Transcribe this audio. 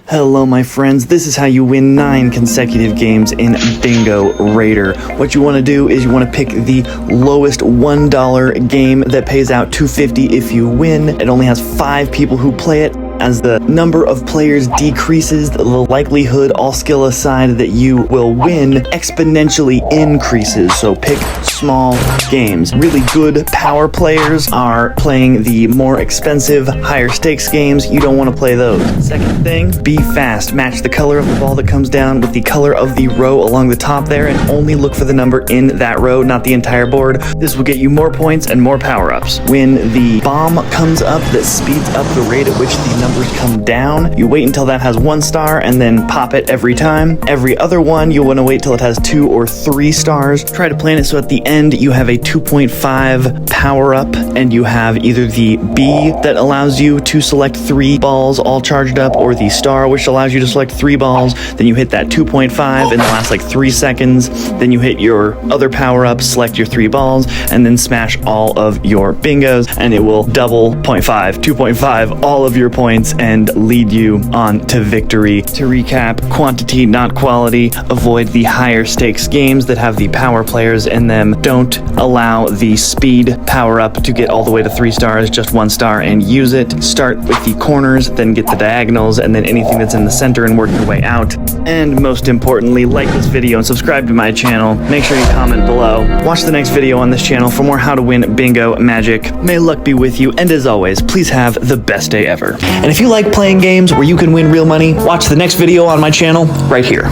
Hello my friends, this is how you win 9 consecutive games in Bingo Raider. What you want to do is you want to pick the lowest $1 game that pays out $2.50 if you win. It only has 5 people who play it. As the number of players decreases, the likelihood, all skill aside, that you will win exponentially increases. So pick small games. Really good power players are playing the more expensive, higher stakes games. You don't want to play those. Second thing, be fast. Match the color of the ball that comes down with the color of the row along the top there, and only look for the number in that row, not the entire board. This will get you more points and more power-ups. When the bomb comes up that speeds up the rate at which the numbers come down, you wait until that has 1 star and then pop it every time. Every other one, you'll want to wait till it has 2 or 3 stars. Try to plan it so at the end you have a 2.5 power up, and you have either the B that allows you to select 3 balls all charged up, or the star which allows you to select 3 balls. Then you hit that 2.5 in the last 3 seconds. Then you hit your other power up, select your 3 balls, and then smash all of your bingos, and it will double 0.5, 2.5, all of your points and lead you on to victory. To recap, quantity, not quality. Avoid the higher stakes games that have the power players in them. Don't allow the speed power up to get all the way to 3 stars, just 1 star and use it. Start with the corners, then get the diagonals, and then anything that's in the center and work your way out. And most importantly, like this video and subscribe to my channel. Make sure you comment below. Watch the next video on this channel for more how to win bingo magic. May luck be with you, and as always, please have the best day ever. And if you like playing games where you can win real money, watch the next video on my channel right here.